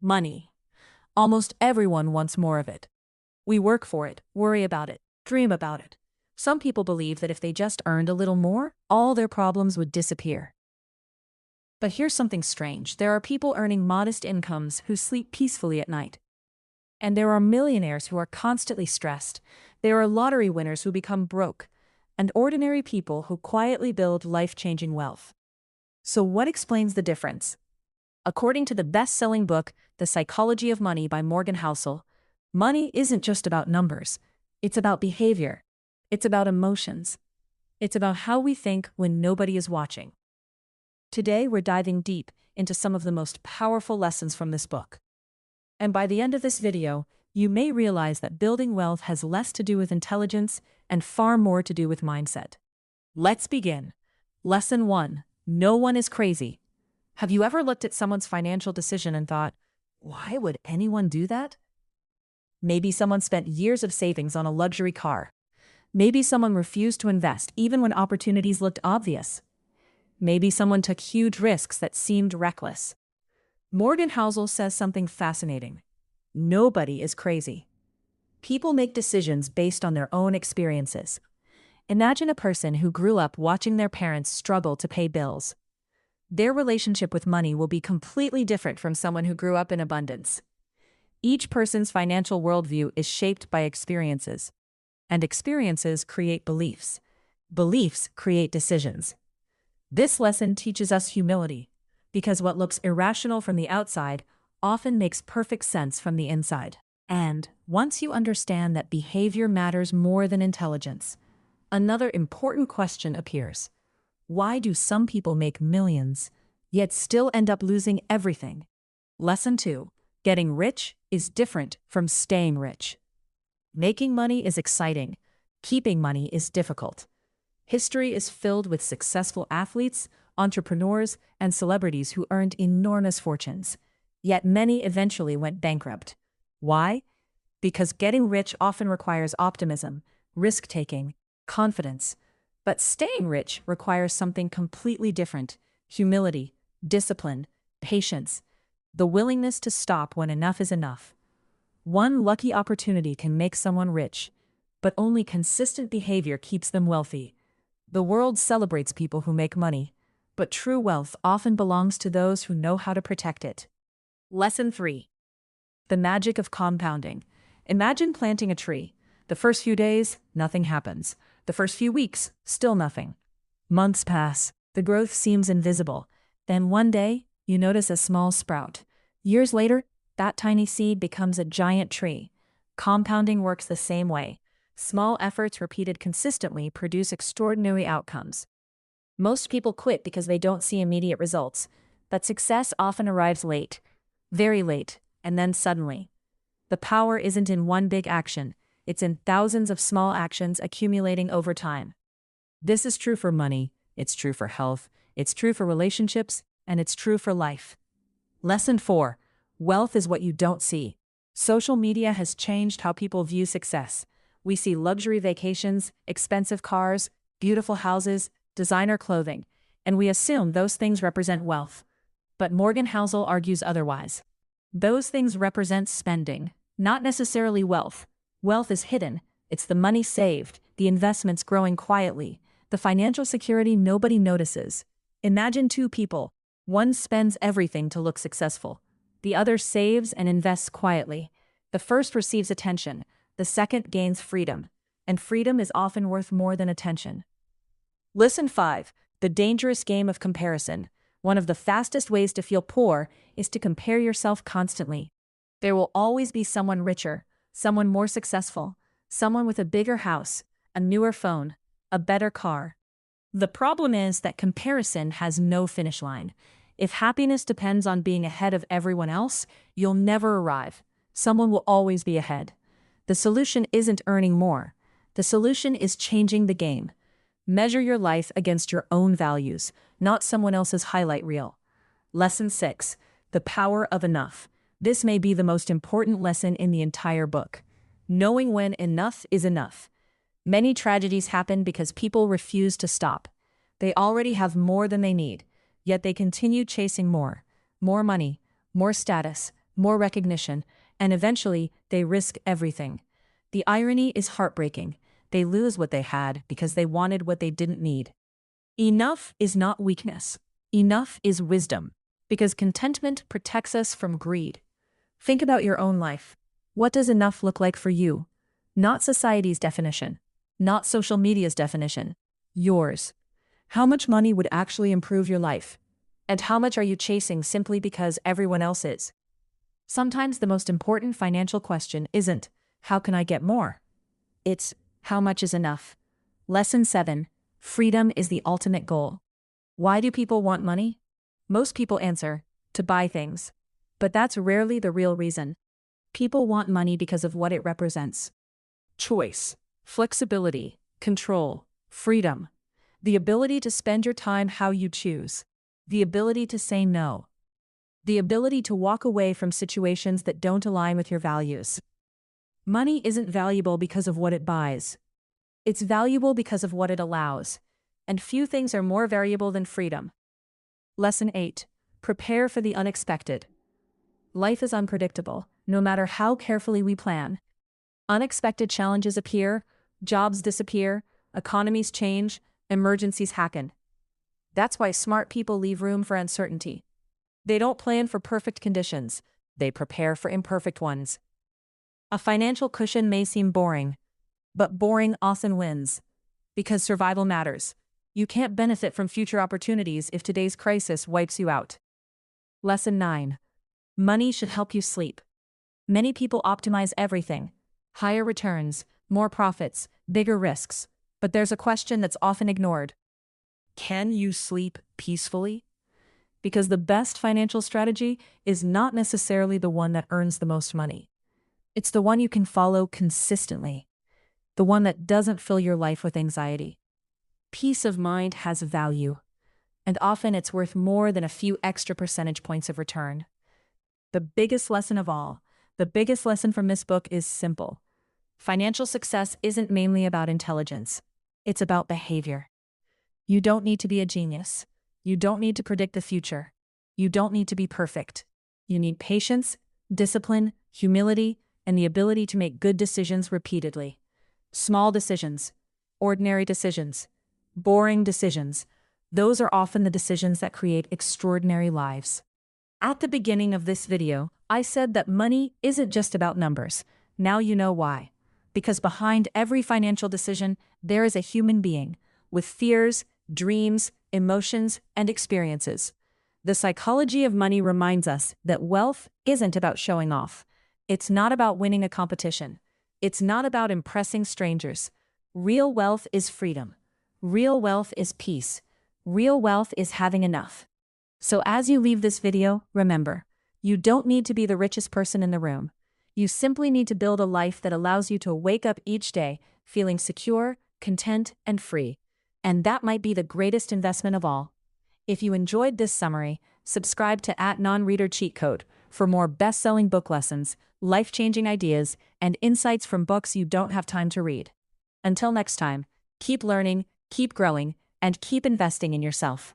Money. Almost everyone wants more of it. We work for it, worry about it, dream about it. Some people believe that if they just earned a little more, all their problems would disappear. But here's something strange. There are people earning modest incomes who sleep peacefully at night. And there are millionaires who are constantly stressed. There are lottery winners who become broke, and ordinary people who quietly build life-changing wealth. So what explains the difference? According to the best-selling book, The Psychology of Money by Morgan Housel, money isn't just about numbers. It's about behavior. It's about emotions. It's about how we think when nobody is watching. Today, we're diving deep into some of the most powerful lessons from this book. And by the end of this video, you may realize that building wealth has less to do with intelligence and far more to do with mindset. Let's begin. Lesson 1. No one is crazy. Have you ever looked at someone's financial decision and thought, why would anyone do that? Maybe someone spent years of savings on a luxury car. Maybe someone refused to invest even when opportunities looked obvious. Maybe someone took huge risks that seemed reckless. Morgan Housel says something fascinating. Nobody is crazy. People make decisions based on their own experiences. Imagine a person who grew up watching their parents struggle to pay bills. Their relationship with money will be completely different from someone who grew up in abundance. Each person's financial worldview is shaped by experiences, and experiences create beliefs. Beliefs create decisions. This lesson teaches us humility, because what looks irrational from the outside often makes perfect sense from the inside. And once you understand that behavior matters more than intelligence, another important question appears. Why do some people make millions, yet still end up losing everything? Lesson 2. Getting rich is different from staying rich. Making money is exciting. Keeping money is difficult. History is filled with successful athletes, entrepreneurs, and celebrities who earned enormous fortunes. Yet many eventually went bankrupt. Why? Because getting rich often requires optimism, risk-taking, confidence. But staying rich requires something completely different: humility, discipline, patience, the willingness to stop when enough is enough. One lucky opportunity can make someone rich, but only consistent behavior keeps them wealthy. The world celebrates people who make money, but true wealth often belongs to those who know how to protect it. Lesson 3. The magic of compounding. Imagine planting a tree. The first few days, nothing happens. The first few weeks, still nothing. Months pass. The growth seems invisible. Then one day, you notice a small sprout. Years later, that tiny seed becomes a giant tree. Compounding works the same way. Small efforts repeated consistently produce extraordinary outcomes. Most people quit because they don't see immediate results, but success often arrives late, very late, and then suddenly. The power isn't in one big action. It's in thousands of small actions accumulating over time. This is true for money, it's true for health, it's true for relationships, and it's true for life. Lesson 4. Wealth is what you don't see. Social media has changed how people view success. We see luxury vacations, expensive cars, beautiful houses, designer clothing, and we assume those things represent wealth. But Morgan Housel argues otherwise. Those things represent spending, not necessarily wealth. Wealth is hidden. It's the money saved, the investments growing quietly, the financial security nobody notices. Imagine two people. One spends everything to look successful. The other saves and invests quietly. The first receives attention. The second gains freedom. And freedom is often worth more than attention. Lesson 5. The dangerous game of comparison. One of the fastest ways to feel poor is to compare yourself constantly. There will always be someone richer, someone more successful, someone with a bigger house, a newer phone, a better car. The problem is that comparison has no finish line. If happiness depends on being ahead of everyone else, you'll never arrive. Someone will always be ahead. The solution isn't earning more. The solution is changing the game. Measure your life against your own values, not someone else's highlight reel. Lesson 6. The power of enough. This may be the most important lesson in the entire book. Knowing when enough is enough. Many tragedies happen because people refuse to stop. They already have more than they need, yet they continue chasing more. More money, more status, more recognition, and eventually they risk everything. The irony is heartbreaking. They lose what they had because they wanted what they didn't need. Enough is not weakness. Enough is wisdom, because contentment protects us from greed. Think about your own life. What does enough look like for you? Not society's definition, not social media's definition, yours. How much money would actually improve your life? And how much are you chasing simply because everyone else is? Sometimes the most important financial question isn't, how can I get more? It's, how much is enough? Lesson 7. Freedom is the ultimate goal. Why do people want money? Most people answer, to buy things. But that's rarely the real reason. People want money because of what it represents. Choice, flexibility, control, freedom. The ability to spend your time how you choose. The ability to say no. The ability to walk away from situations that don't align with your values. Money isn't valuable because of what it buys. It's valuable because of what it allows. And few things are more valuable than freedom. Lesson 8. Prepare for the unexpected. Life is unpredictable, no matter how carefully we plan. Unexpected challenges appear, jobs disappear, economies change, emergencies happen. That's why smart people leave room for uncertainty. They don't plan for perfect conditions, they prepare for imperfect ones. A financial cushion may seem boring, but boring often wins. Because survival matters. You can't benefit from future opportunities if today's crisis wipes you out. Lesson 9. Money should help you sleep. Many people optimize everything. Higher returns, more profits, bigger risks. But there's a question that's often ignored. Can you sleep peacefully? Because the best financial strategy is not necessarily the one that earns the most money. It's the one you can follow consistently. The one that doesn't fill your life with anxiety. Peace of mind has value, and often it's worth more than a few extra percentage points of return. The biggest lesson of all, the biggest lesson from this book is simple. Financial success isn't mainly about intelligence. It's about behavior. You don't need to be a genius. You don't need to predict the future. You don't need to be perfect. You need patience, discipline, humility, and the ability to make good decisions repeatedly. Small decisions, ordinary decisions, boring decisions. Those are often the decisions that create extraordinary lives. At the beginning of this video, I said that money isn't just about numbers. Now you know why. Because behind every financial decision, there is a human being with fears, dreams, emotions, and experiences. The psychology of money reminds us that wealth isn't about showing off. It's not about winning a competition. It's not about impressing strangers. Real wealth is freedom. Real wealth is peace. Real wealth is having enough. So as you leave this video, remember, you don't need to be the richest person in the room. You simply need to build a life that allows you to wake up each day feeling secure, content, and free. And that might be the greatest investment of all. If you enjoyed this summary, subscribe to @nonreader Cheatcode for more best-selling book lessons, life-changing ideas, and insights from books you don't have time to read. Until next time, keep learning, keep growing, and keep investing in yourself.